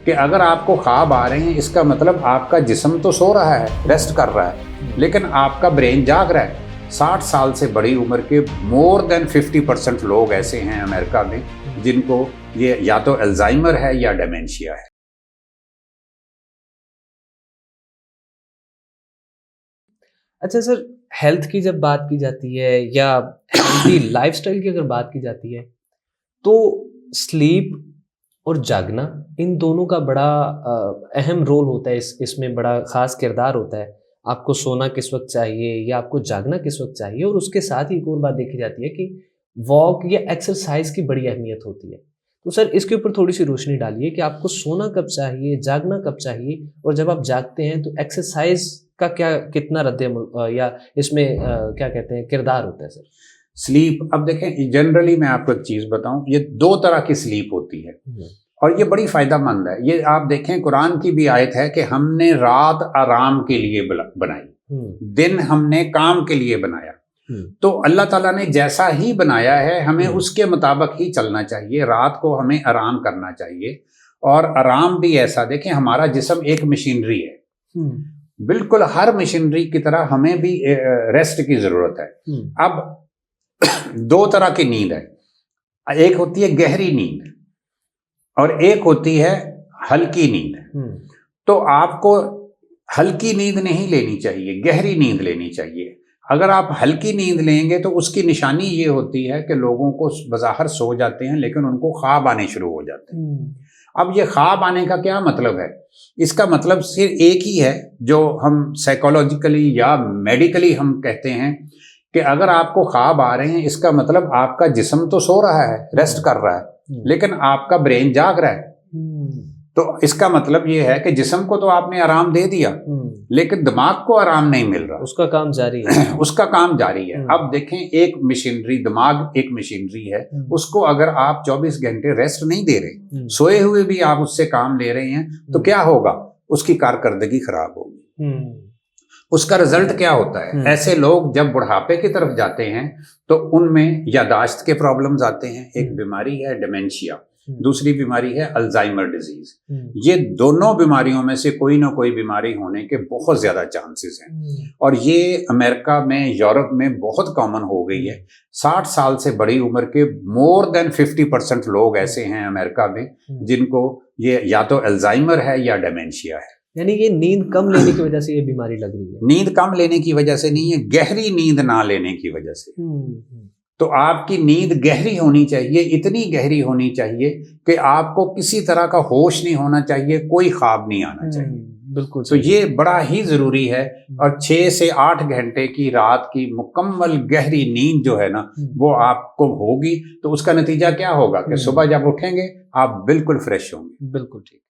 کہ اگر آپ کو خواب آ رہے ہیں اس کا مطلب آپ کا جسم تو سو رہا ہے، ریسٹ کر رہا ہے، لیکن آپ کا برین جاگ رہا ہے۔ 60 سال سے بڑی عمر کے مور دین 50% لوگ ایسے ہیں امریکہ میں جن کو یہ یا تو الزائمر ہے یا ڈیمینشیا ہے۔ اچھا سر، ہیلتھ کی جب بات کی جاتی ہے یا ہیلتھی لائف سٹائل کی اگر بات کی جاتی ہے تو سلیپ اور جاگنا ان دونوں کا بڑا اہم رول ہوتا ہے، اس میں بڑا خاص کردار ہوتا ہے۔ آپ کو سونا کس وقت چاہیے یا آپ کو جاگنا کس وقت چاہیے، اور اس کے ساتھ ہی ایک اور بات دیکھی جاتی ہے کہ واک یا ایکسرسائز کی بڑی اہمیت ہوتی ہے۔ تو سر اس کے اوپر تھوڑی سی روشنی ڈالیے کہ آپ کو سونا کب چاہیے، جاگنا کب چاہیے، اور جب آپ جاگتے ہیں تو ایکسرسائز کا کتنا رد عمل یا اس میں کیا کہتے ہیں کردار ہوتا ہے سر؟ سلیپ، اب دیکھیں جنرلی میں آپ کو ایک چیز بتاؤں، یہ 2 طرح کی سلیپ ہوتی ہے اور یہ بڑی فائدہ مند ہے۔ یہ آپ دیکھیں قرآن کی بھی آیت ہے کہ ہم نے رات آرام کے لیے بنائی، دن ہم نے کام کے لیے بنایا۔ تو اللہ تعالیٰ نے جیسا ہی بنایا ہے ہمیں اس کے مطابق ہی چلنا چاہیے۔ رات کو ہمیں آرام کرنا چاہیے، اور آرام بھی ایسا، دیکھیں ہمارا جسم ایک مشینری ہے، بالکل ہر مشینری کی طرح ہمیں بھی ریسٹ کی ضرورت ہے۔ اب 2 طرح کی نیند ہے، ایک ہوتی ہے گہری نیند اور ایک ہوتی ہے ہلکی نیند۔ تو آپ کو ہلکی نیند نہیں لینی چاہیے، گہری نیند لینی چاہیے۔ اگر آپ ہلکی نیند لیں گے تو اس کی نشانی یہ ہوتی ہے کہ لوگوں کو بظاہر سو جاتے ہیں لیکن ان کو خواب آنے شروع ہو جاتے ہیں۔ اب یہ خواب آنے کا کیا مطلب ہے؟ اس کا مطلب صرف ایک ہی ہے جو ہم سائیکولوجیکلی یا میڈیکلی ہم کہتے ہیں کہ اگر آپ کو خواب آ رہے ہیں اس کا مطلب آپ کا جسم تو سو رہا ہے، ریسٹ کر رہا ہے، لیکن آپ کا برین جاگ رہا ہے۔ تو اس کا مطلب یہ ہے کہ جسم کو تو آپ نے آرام دے دیا لیکن دماغ کو آرام نہیں مل رہا، اس کا کام جاری ہے۔ اس کا کام جاری ہے۔ اب دیکھیں ایک مشینری، دماغ ایک مشینری ہے، اس کو اگر آپ 24 گھنٹے ریسٹ نہیں دے رہے، سوئے ہوئے بھی آپ اس سے کام لے رہے ہیں، تو کیا ہوگا؟ اس کی کارکردگی خراب ہوگی۔ اس کا رزلٹ کیا ہوتا ہے؟ ایسے لوگ جب بڑھاپے کی طرف جاتے ہیں تو ان میں یاداشت کے پرابلمز آتے ہیں۔ ایک بیماری ہے ڈیمینشیا، دوسری بیماری ہے الزائمر ڈیزیز۔ یہ دونوں بیماریوں میں سے کوئی نہ کوئی بیماری ہونے کے بہت زیادہ چانسز ہیں، اور یہ امریکہ میں، یورپ میں بہت کامن ہو گئی ہے۔ 60 سال سے بڑی عمر کے مور دین 50% لوگ ایسے ہیں امریکہ میں جن کو یہ یا تو الزائمر ہے یا ڈیمینشیا ہے۔ یعنی یہ نیند کم لینے کی وجہ سے یہ بیماری لگ رہی ہے؟ نیند کم لینے کی وجہ سے نہیں ہے، گہری نیند نہ لینے کی وجہ سے۔ تو آپ کی نیند گہری ہونی چاہیے، اتنی گہری ہونی چاہیے کہ آپ کو کسی طرح کا ہوش نہیں ہونا چاہیے، کوئی خواب نہیں آنا چاہیے۔ بالکل۔ تو یہ بڑا ہی ضروری ہے، اور 6 سے 8 گھنٹے کی رات کی مکمل گہری نیند جو ہے نا وہ آپ کو ہوگی، تو اس کا نتیجہ کیا ہوگا کہ صبح جب اٹھیں گے آپ بالکل فریش ہوں گے۔ بالکل ٹھیک۔